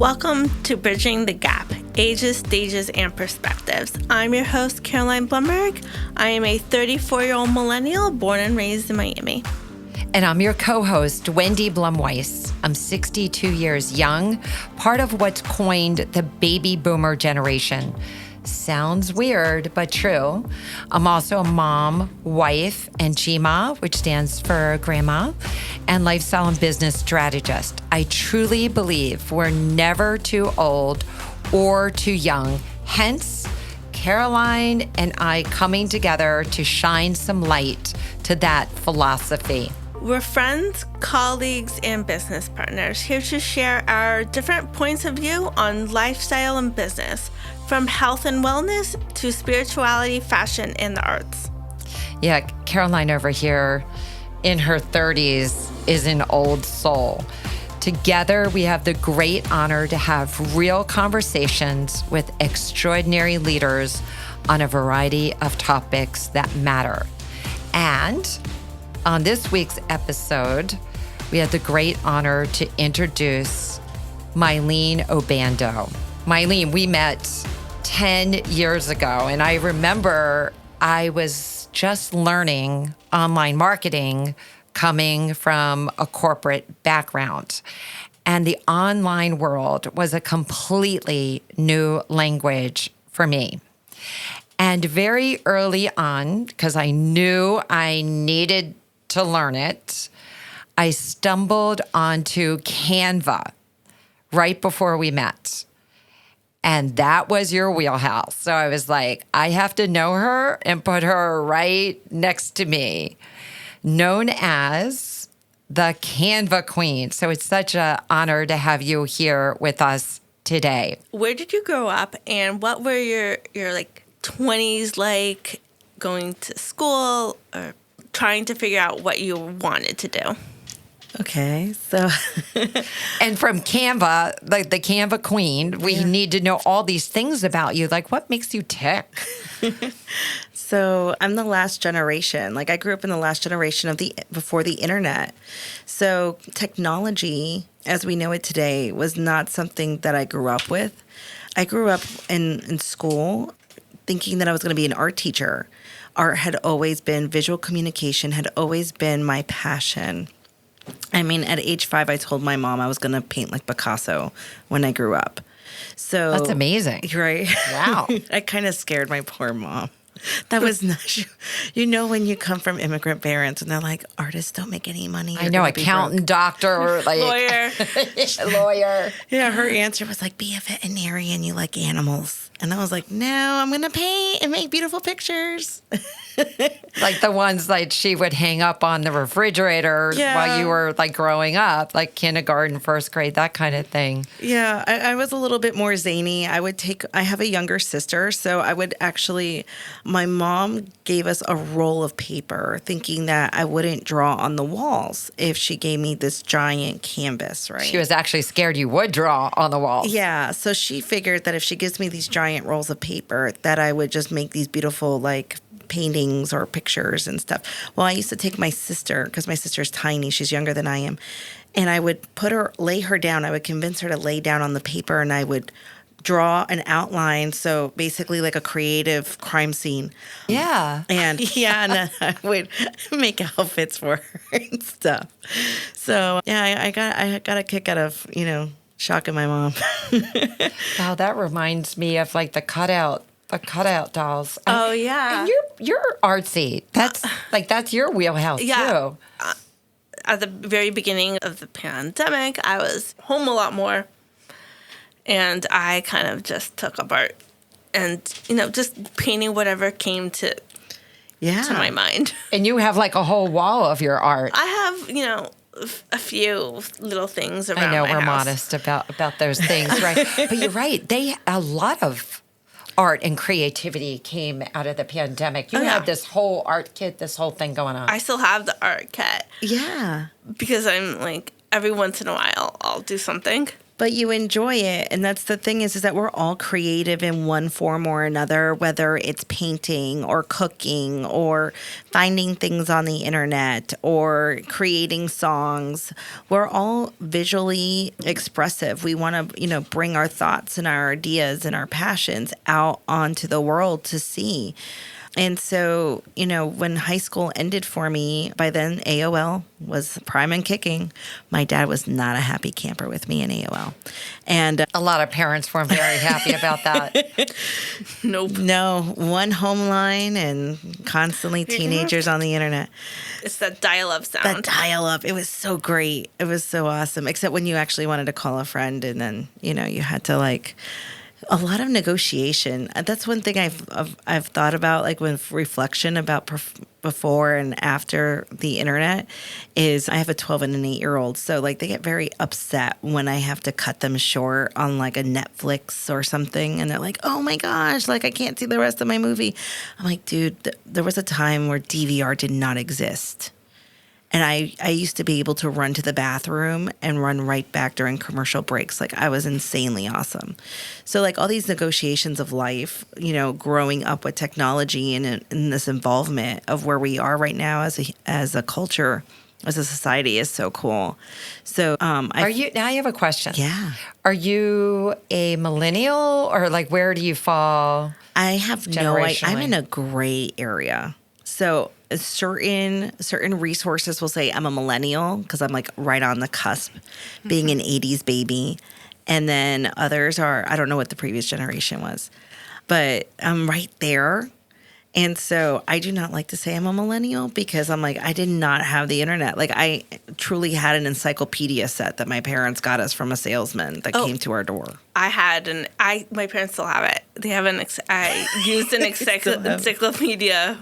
Welcome to Bridging the Gap, Ages, Stages, and Perspectives. I'm your host, Caroline Blumberg. I am a 34-year-old millennial born and raised in Miami. And I'm your co-host, Wendy Blumweiss. I'm 62 years young, part of what's coined the baby boomer generation. Sounds weird, but true. I'm also a mom, wife, and GMA, which stands for grandma, and lifestyle and business strategist. I truly believe we're never too old or too young. Hence, Caroline and I coming together to shine some light to that philosophy. We're friends, colleagues, and business partners here to share our different points of view on lifestyle and business, from health and wellness to spirituality, fashion, and the arts. Yeah, Caroline over here in her 30s is an old soul. Together, we have the great honor to have real conversations with extraordinary leaders on a variety of topics that matter. And on this week's episode, we had the great honor to introduce Myleen Obando. Myleen, we met 10 years ago, and I remember I was just learning online marketing coming from a corporate background. And the online world was a completely new language for me. And very early on, because I knew I needed to learn it, I stumbled onto Canva right before we met. And that was your wheelhouse. So I was like, I have to know her and put her right next to me, known as the Canva Queen. So it's such an honor to have you here with us today. Where did you grow up, and what were your 20s like, going to school or trying to figure out what you wanted to do? Okay, so and from Canva, like the Canva Queen, we need to know all these things about you. Like, what makes you tick? So I'm the last generation. Like, I grew up in the last generation of before the internet. So technology, as we know it today, was not something that I grew up with. I grew up in school thinking that I was going to be an art teacher. Art had always been, visual communication had always been my passion. I mean, at age 5, I told my mom I was going to paint like Picasso when I grew up. So That's amazing. Right? Wow. I kind of scared my poor mom. That was not, when you come from immigrant parents and they're like, artists don't make any money. I know, accountant, doctor, or like Lawyer. lawyer. Yeah, her answer was like, be a veterinarian, you like animals. And I was like, no, I'm going to paint and make beautiful pictures. Like the ones like she would hang up on the refrigerator while you were like growing up, like kindergarten, first grade, that kind of thing. Yeah, I was a little bit more zany. I have a younger sister, so I would actually, my mom gave us a roll of paper thinking that I wouldn't draw on the walls if she gave me this giant canvas, right? She was actually scared you would draw on the walls. Yeah, so she figured that if she gives me these giant rolls of paper, that I would just make these beautiful, like, paintings or pictures and stuff. Well, I used to take my sister, because my sister's tiny, she's younger than I am, and I would lay her down. I would convince her to lay down on the paper, and I would draw an outline, so basically like a creative crime scene. Yeah. And then I would make outfits for her and stuff. So yeah, I got a kick out of, shocking my mom. Wow, that reminds me of like the cutout dolls. Oh, yeah. And you're artsy. That's your wheelhouse too. At the very beginning of the pandemic, I was home a lot more, and I kind of just took up art and, just painting whatever came to my mind. And you have like a whole wall of your art. I have, a few little things around I know my we're house. modest about those things, right? But you're right. A lot of art and creativity came out of the pandemic. You had this whole art kit, this whole thing going on. I still have the art kit. Yeah. Because I'm like, every once in a while, I'll do something. but you enjoy it. And that's the thing is that we're all creative in one form or another, whether it's painting or cooking or finding things on the internet or creating songs. We're all visually expressive. We want to, bring our thoughts and our ideas and our passions out onto the world to see. And so, when high school ended for me, by then AOL was prime and kicking. My dad was not a happy camper with me in AOL. And a lot of parents weren't very happy about that. Nope. No, one home line and constantly teenagers on the internet. It's that dial-up sound. That dial-up. It was so great. It was so awesome. Except when you actually wanted to call a friend and then, you had to a lot of negotiation. That's one thing I've thought about, like when reflection about before and after the internet, is I have a 12 and an 8-year-old, so they get very upset when I have to cut them short on a Netflix or something, and they're like, "Oh my gosh, I can't see the rest of my movie." I'm like, dude, there was a time where DVR did not exist. And I used to be able to run to the bathroom and run right back during commercial breaks. I was insanely awesome. So all these negotiations of life, growing up with technology and in this involvement of where we are right now as a culture, as a society is so cool. So now I have a question. Yeah. Are you a millennial or where do you fall? I have no idea. I'm in a gray area. So certain resources will say I'm a millennial because I'm right on the cusp, being an 80s baby. And then others are, I don't know what the previous generation was, but I'm right there. And so I do not like to say I'm a millennial because I'm I did not have the internet. I truly had an encyclopedia set that my parents got us from a salesman that came to our door. I had my parents still have it. They have I used an encyclopedia.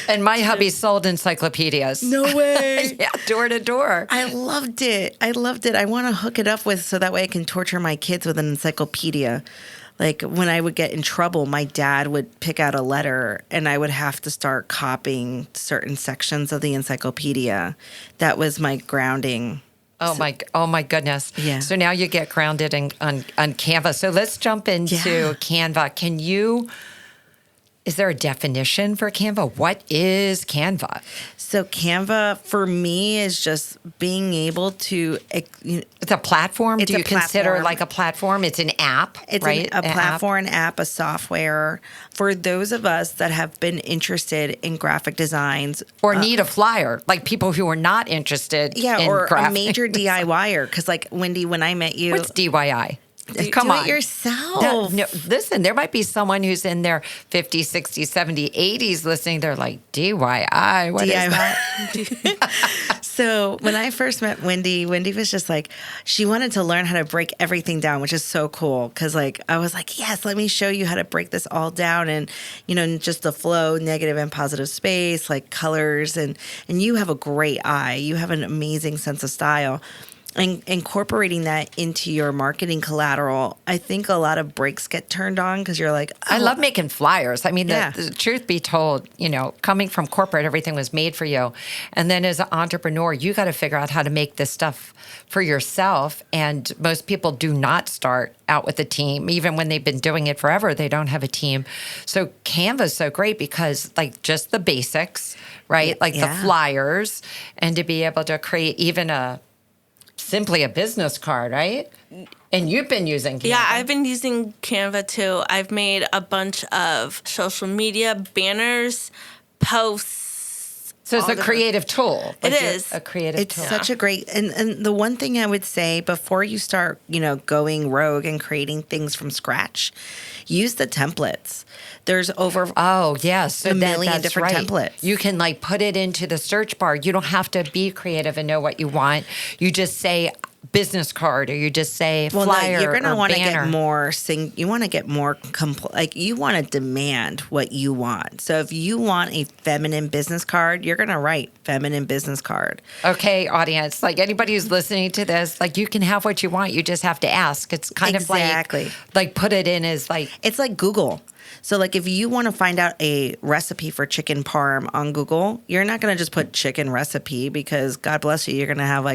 And my hubby sold encyclopedias. No way. Yeah, door to door. I loved it. I want to hook it up so that way I can torture my kids with an encyclopedia. When I would get in trouble, my dad would pick out a letter and I would have to start copying certain sections of the encyclopedia. That was my grounding. Oh my goodness. Yeah. So now you get grounded on Canva. So let's jump into Canva. Is there a definition for Canva? What is Canva? So Canva for me is just being able to. It's a platform. Do you consider a platform? It's an app, it's right? A platform, an app, a software for those of us that have been interested in graphic designs or need a flyer, people who are not interested. Yeah, or a major DIYer. Because Wendy, when I met you, what's DIY? Come do on. it yourself. No, listen, there might be someone who's in their 50s, 60s, 70s, 80s listening. They're like, DIY? What is that? So when I first met Wendy was just she wanted to learn how to break everything down, which is so cool. Because I was like, yes, let me show you how to break this all down. And, just the flow, negative and positive space, colors. And you have a great eye. You have an amazing sense of style. And incorporating that into your marketing collateral, I think a lot of brakes get turned on because you're I love making flyers. I mean, the truth be told, coming from corporate, everything was made for you. And then as an entrepreneur, you got to figure out how to make this stuff for yourself. And most people do not start out with a team. Even when they've been doing it forever, they don't have a team. So Canva is so great because just the basics, right? The flyers, and to be able to create even simply a business card, right? And you've been using Canva. Yeah, I've been using Canva too. I've made a bunch of social media banners, posts. So it's a creative tool. It is a creative tool. It's such a great, and the one thing I would say before you start, going rogue and creating things from scratch, use the templates. There's over so a million different templates. You can put it into the search bar. You don't have to be creative and know what you want. You just say business card, or you just say flyer. No, you're going to want to banner. get more. You want to get more you want to demand what you want. So if you want a feminine business card, you're going to write feminine business card. Okay, audience. Anybody who's listening to this, you can have what you want. You just have to ask. It's kind of put it in as it's like Google. So if you want to find out a recipe for chicken parm on Google, you're not going to just put chicken recipe because God bless you, you're going to have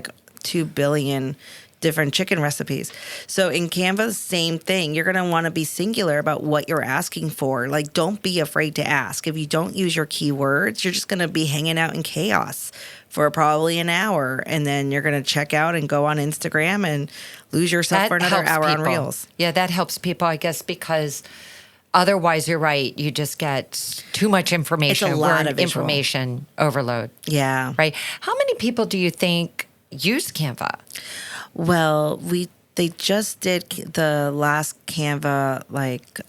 2 billion different chicken recipes. So in Canva, same thing. You're going to want to be singular about what you're asking for. Like, don't be afraid to ask. If you don't use your keywords, you're just going to be hanging out in chaos for probably an hour. And then you're going to check out and go on Instagram and lose yourself for another hour on Reels. Yeah, that helps people, I guess, because otherwise, you're right. You just get too much information. It's a lot of information overload. Yeah. Right. How many people do you think use Canva? Well, they just did the last Canva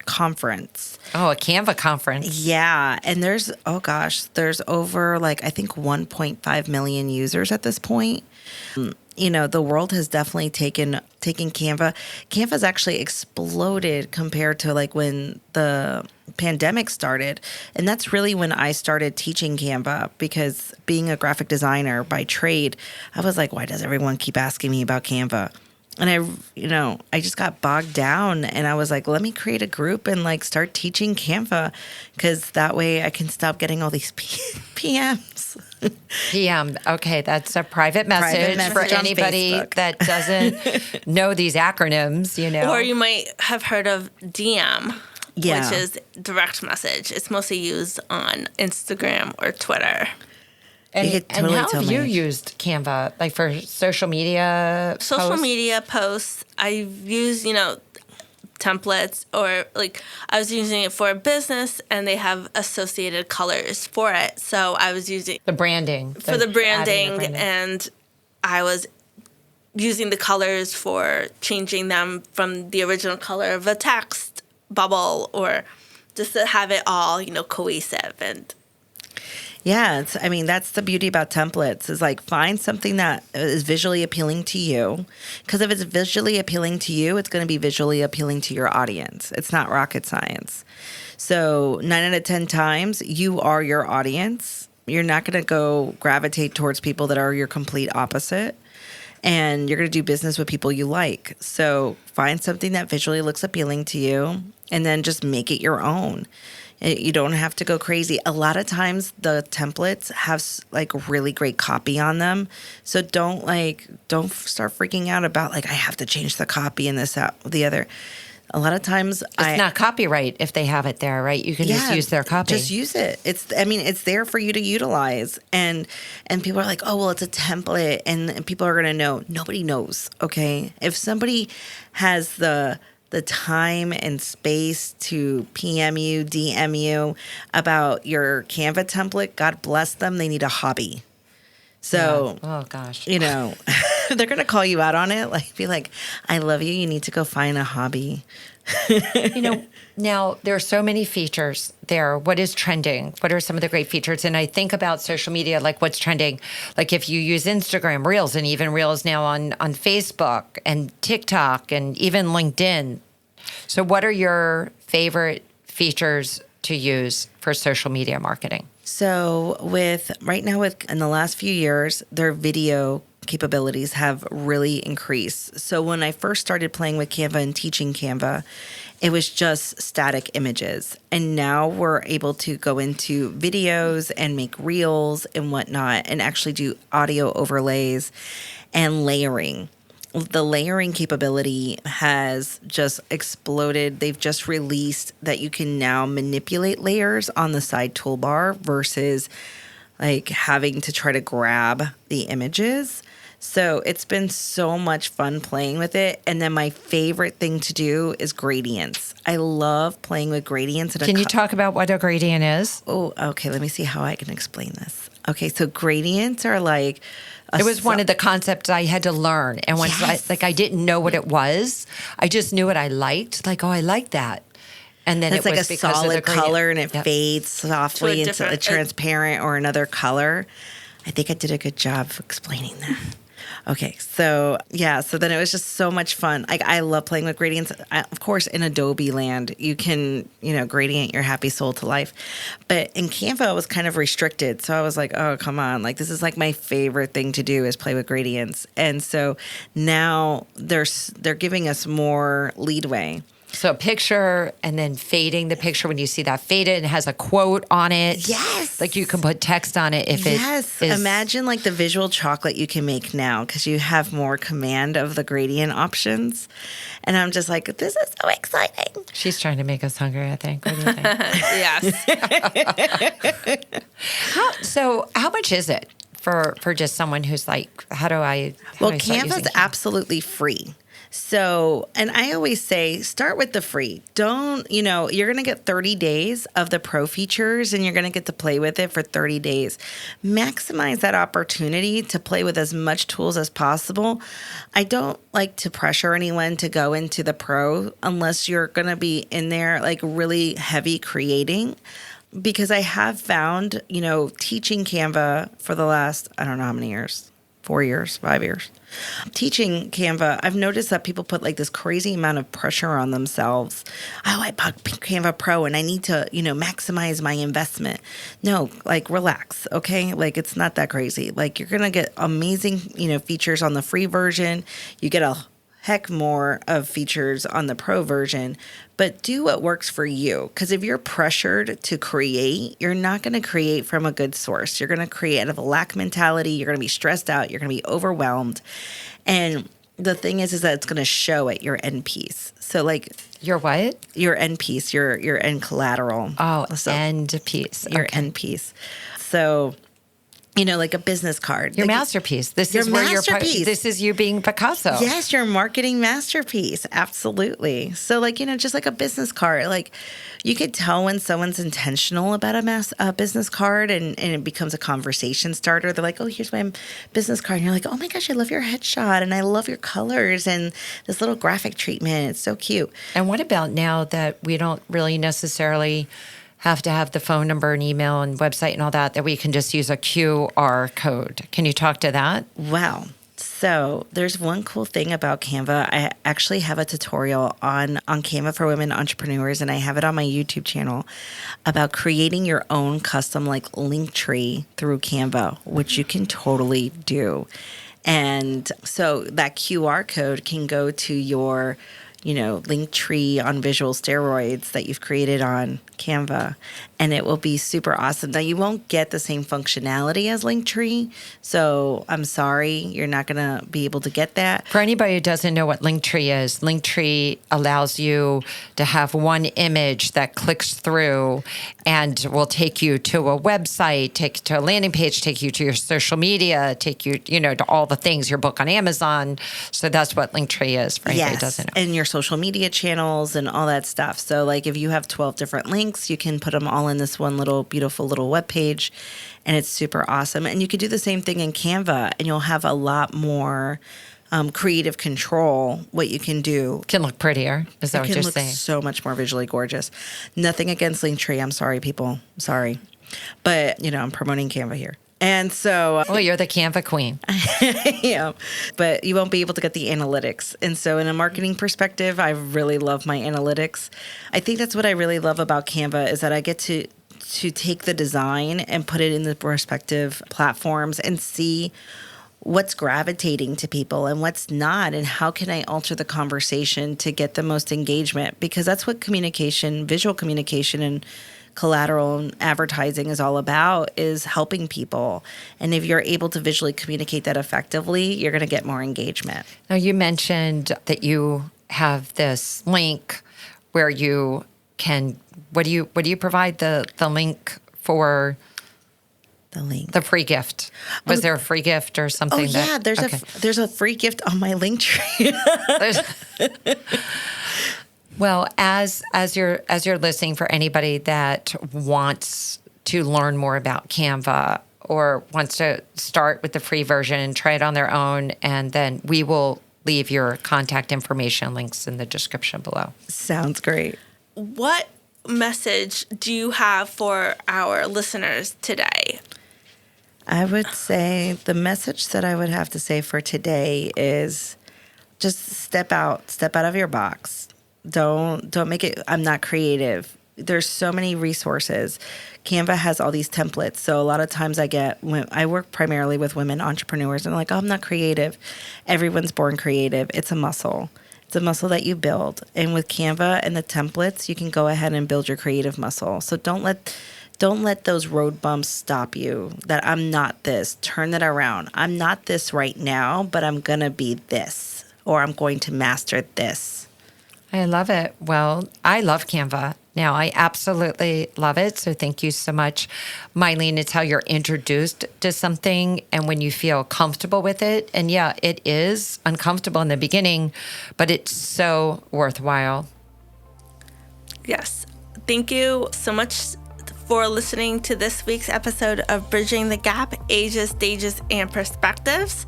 conference. Oh, a Canva conference. Yeah, and there's over I think 1.5 million users at this point. The world has definitely taken Canva. Canva's actually exploded compared to when the pandemic started. And that's really when I started teaching Canva, because being a graphic designer by trade, I was like, why does everyone keep asking me about Canva? And I just got bogged down, and I was like, let me create a group and start teaching Canva, because that way I can stop getting all these PMs. PM. Okay, that's a private message for anybody that doesn't know these acronyms, Or you might have heard of DM, yeah, which is direct message. It's mostly used on Instagram or Twitter. And how have you used Canva, for social media posts? Social media posts. I've used, templates, or I was using it for a business and they have associated colors for it. So I was using the branding. For the branding, and I was using the colors for changing them from the original color of a text bubble, or just to have it all, cohesive. And yeah, that's the beauty about templates, is find something that is visually appealing to you. Because if it's visually appealing to you, it's going to be visually appealing to your audience. It's not rocket science. So 9 out of 10 times, you are your audience. You're not going to go gravitate towards people that are your complete opposite. And you're going to do business with people you like. So find something that visually looks appealing to you, and then just make it your own. You don't have to go crazy. A lot of times the templates have really great copy on them. So don't start freaking out about I have to change the copy and this, that, the other. A lot of times it's not copyright if they have it there, right? You can just use their copy. Just use it. It's there for you to utilize. And people are like, oh, well, it's a template, and people are going to know. Nobody knows, okay? If somebody has the time and space to PM you, DM you about your Canva template, God bless them. They need a hobby. So, yeah. Oh gosh, they're going to call you out on it. Be like, I love you. You need to go find a hobby. Now there are so many features there. What is trending? What are some of the great features? And I think about social media, what's trending. If you use Instagram Reels, and even Reels now on Facebook and TikTok and even LinkedIn. So what are your favorite features to use for social media marketing? So in the last few years, their video capabilities have really increased. So when I first started playing with Canva and teaching Canva, it was just static images. And now we're able to go into videos and make reels and whatnot, and actually do audio overlays and layering. The layering capability has just exploded. They've just released that you can now manipulate layers on the side toolbar versus having to try to grab the images. So it's been so much fun playing with it. And then my favorite thing to do is gradients. I love playing with gradients. Can you talk about what a gradient is? Oh, okay. Let me see how I can explain this. Okay, so gradients are it was one of the concepts I had to learn. And once I didn't know what it was, I just knew what I liked. I like that. And then it's it was a solid color, and it fades softly into a transparent or another color. I think I did a good job of explaining that. Okay, so then it was just so much fun. I love playing with gradients. Of course, in Adobe land, you can, gradient your happy soul to life. But in Canva, it was kind of restricted. So I was like, oh, come on. This is my favorite thing to do is play with gradients. And so now they're giving us more leadway. So a picture and then fading the picture when you see that faded and has a quote on it. Yes. Like you can put text on it if yes. it is. Imagine like the visual chocolate you can make now because you have more command of the gradient options. And I'm just like, this is so exciting. She's trying to make us hungry, I think. What do you think? Yes. So how much is it for just someone who's like, how do I start Canva's using Canva? absolutely free. So, and I always say, start with the free. Don't, you're going to get 30 days of the pro features and you're going to get to play with it for 30 days. Maximize that opportunity to play with as much tools as possible. I don't like to pressure anyone to go into the pro unless you're going to be in there like really heavy creating. Because I have found, teaching Canva for the last, I don't know how many years, 4 years, 5 years. Teaching Canva, I've noticed that people put like this crazy amount of pressure on themselves. Oh, I bought Canva Pro and I need to, maximize my investment. No, like relax, okay? Like it's not that crazy. Like you're going to get amazing, features on the free version. You get a heck more of features on the pro version, but do what works for you. Because if you're pressured to create, you're not going to create from a good source. You're going to create out of a lack mentality. You're going to be stressed out. You're going to be overwhelmed. And the thing is that it's going to show at your end piece. So like your what? Your end piece, your end collateral. Oh, so end piece. Your end piece. So like a business card. Your like masterpiece. This your is where masterpiece. This is you being Picasso. Yes, your marketing masterpiece. Absolutely. So like, just like a business card, like you could tell when someone's intentional about a business card and it becomes a conversation starter. They're like, oh, here's my business card. And you're like, oh my gosh, I love your headshot and I love your colors and this little graphic treatment. It's so cute. And what about now that we don't really necessarily have to have the phone number and email and website and all that we can just use a QR code. Can you talk to that? Wow. So there's one cool thing about Canva. I actually have a tutorial on Canva for women entrepreneurs, and I have it on my YouTube channel about creating your own custom like link tree through Canva, which you can totally do. And so that QR code can go to your link tree on visual steroids that you've created on Canva, and it will be super awesome. Now, you won't get the same functionality as Linktree, so I'm sorry, you're not going to be able to get that. For anybody who doesn't know what Linktree is, Linktree allows you to have one image that clicks through and will take you to a website, take you to a landing page, take you to your social media, take you, to all the things, your book on Amazon. So that's what Linktree is for anybody who doesn't know. And your social media channels and all that stuff. So like if you have 12 different links, you can put them all in this one little beautiful little web page, and it's super awesome. And you could do the same thing in Canva, and you'll have a lot more creative control. What you can do can look prettier. Is that what you're saying? It can look so much more visually gorgeous. Nothing against Linktree. I'm sorry, people. I'm sorry, but I'm promoting Canva here. And so... well, you're the Canva Queen. Yeah, but you won't be able to get the analytics. And so in a marketing perspective, I really love my analytics. I think that's what I really love about Canva is that I get to take the design and put it in the respective platforms and see what's gravitating to people and what's not, and how can I alter the conversation to get the most engagement, because that's what communication, visual communication and collateral and advertising is all about, is helping people. And if you're able to visually communicate that effectively, you're going to get more engagement. Now, you mentioned that you have this link where you can, what do you provide the link for? The link. The free gift. Was there a free gift or something? Oh yeah, there's a free gift on my link tree. Well, as you're listening, for anybody that wants to learn more about Canva or wants to start with the free version and try it on their own, and then we will leave your contact information links in the description below. Sounds great. What message do you have for our listeners today? I would say the message that I would have to say for today is just step out of your box. Don't make it, I'm not creative. There's so many resources. Canva has all these templates. So a lot of times I work primarily with women entrepreneurs, and they're like, oh, I'm not creative. Everyone's born creative. It's a muscle. It's a muscle that you build. And with Canva and the templates, you can go ahead and build your creative muscle. So don't let those road bumps stop you. That I'm not this. Turn that around. I'm not this right now, but I'm going to be this, or I'm going to master this. I love it. Well, I love Canva. Now, I absolutely love it. So thank you so much, Myleen. It's how you're introduced to something and when you feel comfortable with it. And yeah, it is uncomfortable in the beginning, but it's so worthwhile. Yes. Thank you so much for listening to this week's episode of Bridging the Gap, Ages, Stages, and Perspectives.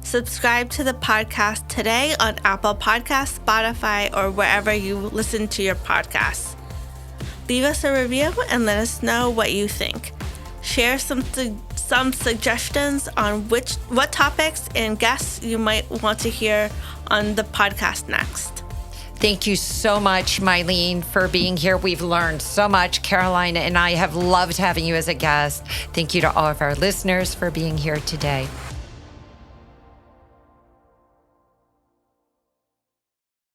Subscribe to the podcast today on Apple Podcasts, Spotify, or wherever you listen to your podcasts. Leave us a review and let us know what you think. Share some suggestions on what topics and guests you might want to hear on the podcast next. Thank you so much, Myleen, for being here. We've learned so much. Carolina and I have loved having you as a guest. Thank you to all of our listeners for being here today.